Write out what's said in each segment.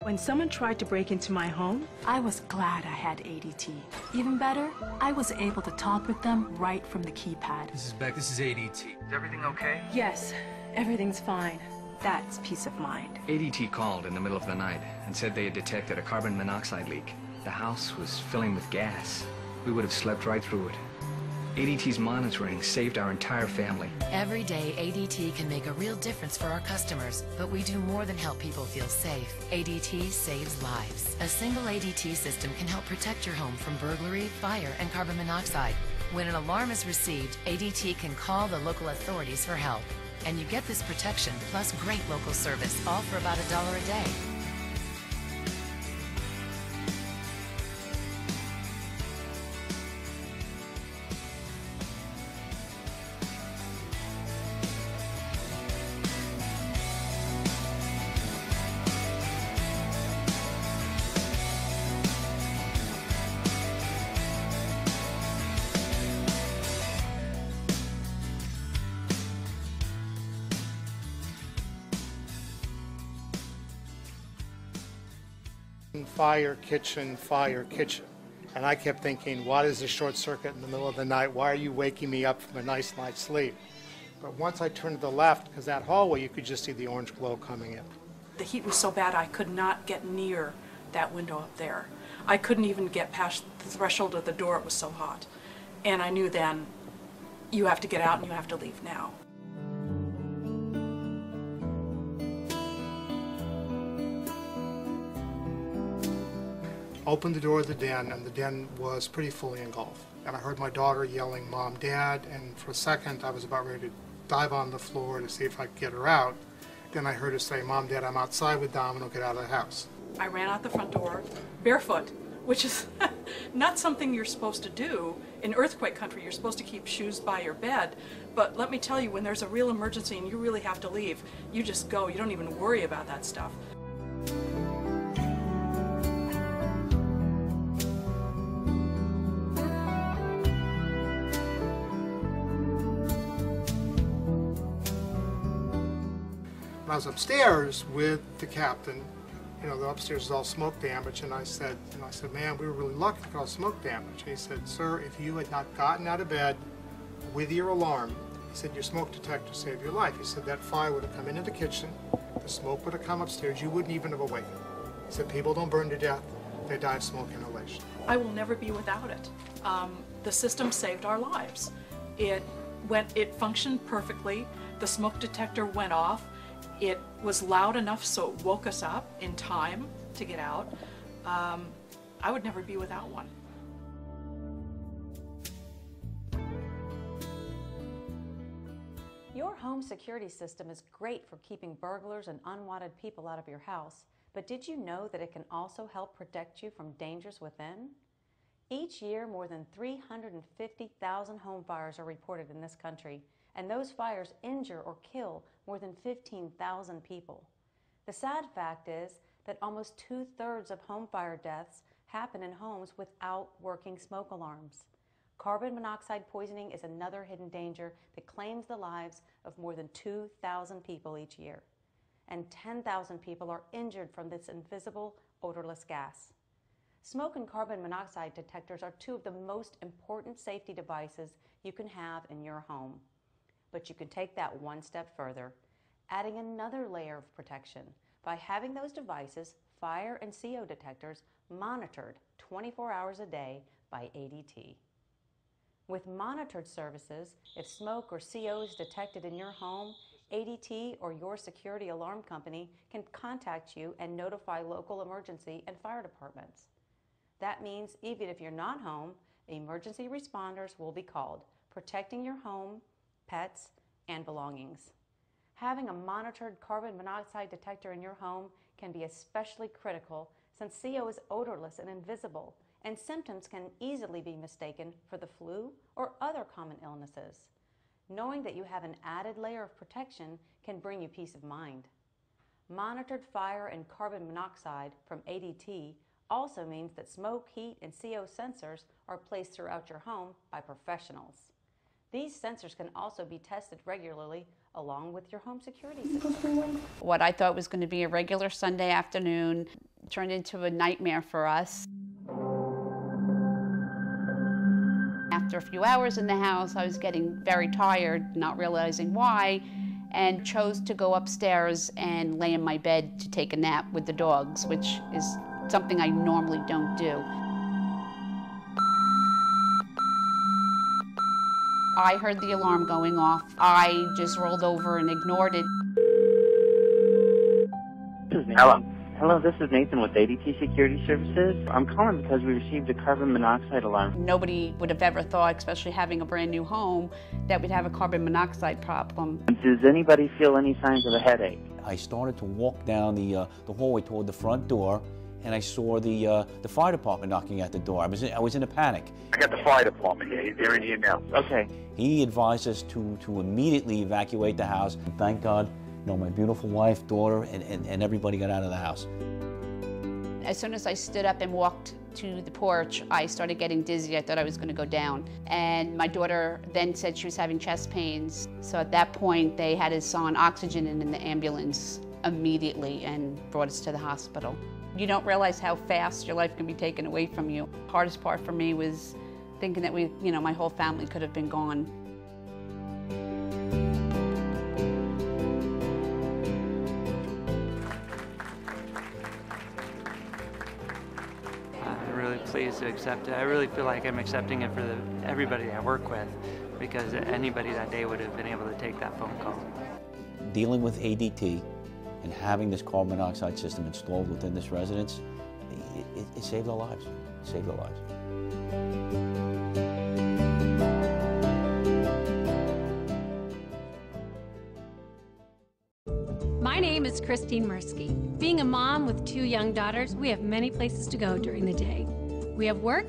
When someone tried to break into my home, I was glad I had ADT. Even better, I was able to talk with them right from the keypad. This is Beck. This is ADT. Is everything okay? yes, everything's fine. That's peace of mind. ADT called in the middle of the night and said they had detected a carbon monoxide leak. The house was filling with gas. We would have slept right through it. ADT's monitoring saved our entire family. Every day, ADT can make a real difference for our customers, but we do more than help people feel safe. ADT saves lives. A single ADT system can help protect your home from burglary, fire, and carbon monoxide. When an alarm is received, ADT can call the local authorities for help. And you get this protection plus great local service, all for about $1 a day. Fire, kitchen, fire, kitchen. And I kept thinking, what is a short circuit in the middle of the night? Why are you waking me up from a nice night's sleep? But once I turned to the left, because that hallway, you could just see the orange glow coming in. The heat was so bad I could not get near that window up there. I couldn't even get past the threshold of the door, it was so hot. And I knew then, you have to get out and you have to leave now. Opened the door of the den, and the den was pretty fully engulfed. And I heard my daughter yelling, "Mom, Dad," and for a second I was about ready to dive on the floor to see if I could get her out. Then I heard her say, "Mom, Dad, I'm outside with Domino, get out of the house." I ran out the front door, barefoot, which is not something you're supposed to do. In earthquake country, you're supposed to keep shoes by your bed. But let me tell you, when there's a real emergency and you really have to leave, you just go. You don't even worry about that stuff. When I was upstairs with the captain, you know, the upstairs is all smoke damage, and I said, "Man, we were really lucky to get all smoke damage." And he said, "Sir, if you had not gotten out of bed with your alarm," he said, "your smoke detector saved your life." He said, "That fire would have come into the kitchen, the smoke would have come upstairs, you wouldn't even have awakened." He said, "People don't burn to death, they die of smoke inhalation." I will never be without it. The system saved our lives. It functioned perfectly. The smoke detector went off. It was loud enough so it woke us up in time to get out. I would never be without one. Your home security system is great for keeping burglars and unwanted people out of your house, but did you know that it can also help protect you from dangers within? Each year, more than 350,000 home fires are reported in this country, and those fires injure or kill more than 15,000 people. The sad fact is that almost 2/3 of home fire deaths happen in homes without working smoke alarms. Carbon monoxide poisoning is another hidden danger that claims the lives of more than 2,000 people each year. And 10,000 people are injured from this invisible, odorless gas. Smoke and carbon monoxide detectors are two of the most important safety devices you can have in your home. But you can take that one step further, adding another layer of protection by having those devices, fire and CO detectors, monitored 24 hours a day by ADT. With monitored services, if smoke or CO is detected in your home, ADT or your security alarm company can contact you and notify local emergency and fire departments. That means even if you're not home, emergency responders will be called, protecting your home, pets, and belongings. Having a monitored carbon monoxide detector in your home can be especially critical since CO is odorless and invisible, and symptoms can easily be mistaken for the flu or other common illnesses. Knowing that you have an added layer of protection can bring you peace of mind. Monitored fire and carbon monoxide from ADT also means that smoke, heat, and CO sensors are placed throughout your home by professionals. These sensors can also be tested regularly along with your home security system. What I thought was going to be a regular Sunday afternoon, turned into a nightmare for us. After a few hours in the house, I was getting very tired, not realizing why, and chose to go upstairs and lay in my bed to take a nap with the dogs, which is something I normally don't do. I heard the alarm going off. I just rolled over and ignored it. Hello. Hello, this is Nathan with ADT Security Services. I'm calling because we received a carbon monoxide alarm. Nobody would have ever thought, especially having a brand new home, that we'd have a carbon monoxide problem. Does anybody feel any signs of a headache? I started to walk down the hallway toward the front door, and I saw the fire department knocking at the door. I was in a panic. I got the fire department here. They're in here now. Okay. He advised us to immediately evacuate the house. Thank God, you know, my beautiful wife, daughter, and everybody got out of the house. As soon as I stood up and walked to the porch, I started getting dizzy. I thought I was going to go down. And my daughter then said she was having chest pains. So at that point, they had us on oxygen and in the ambulance immediately and brought us to the hospital. You don't realize how fast your life can be taken away from you. The hardest part for me was thinking that my whole family could have been gone. I'm really pleased to accept it. I really feel like I'm accepting it for everybody I work with, because anybody that day would have been able to take that phone call. Dealing with ADT and having this carbon monoxide system installed within this residence, it saved our lives. It saved our lives. My name is Christine Mursky. Being a mom with 2 young daughters, we have many places to go during the day. We have work,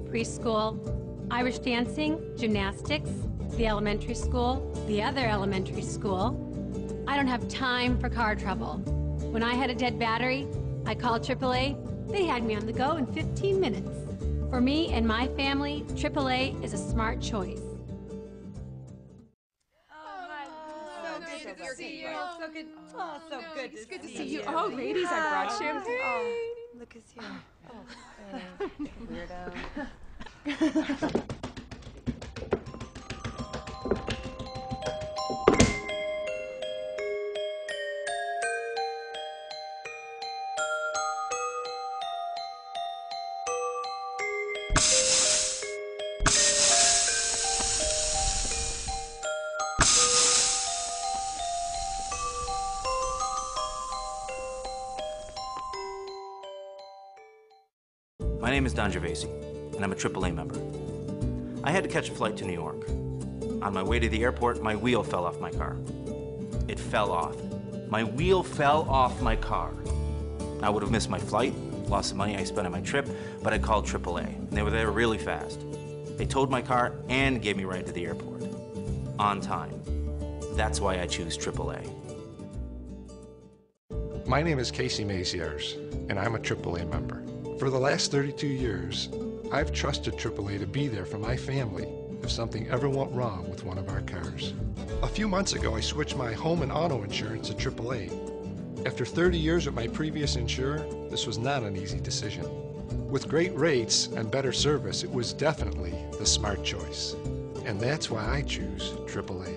preschool, Irish dancing, gymnastics, the elementary school, the other elementary school. I don't have time for car trouble. When I had a dead battery, I called AAA. They had me on the go in 15 minutes. For me and my family, AAA is a smart choice. Good to see you. So good. Oh, so good. It's good to see you. Oh, ladies, I brought champagne. Oh, look who's here. Weirdo. My name is Don Gervasi, and I'm a AAA member. I had to catch a flight to New York. On my way to the airport, my wheel fell off my car. It fell off. My wheel fell off my car. I would have missed my flight, lost the money I spent on my trip, but I called AAA, and they were there really fast. They towed my car and gave me a ride to the airport. On time. That's why I choose AAA. My name is Casey Maziers, and I'm a AAA member. For the last 32 years, I've trusted AAA to be there for my family if something ever went wrong with one of our cars. A few months ago, I switched my home and auto insurance to AAA. After 30 years with my previous insurer, this was not an easy decision. With great rates and better service, it was definitely the smart choice. And that's why I choose AAA.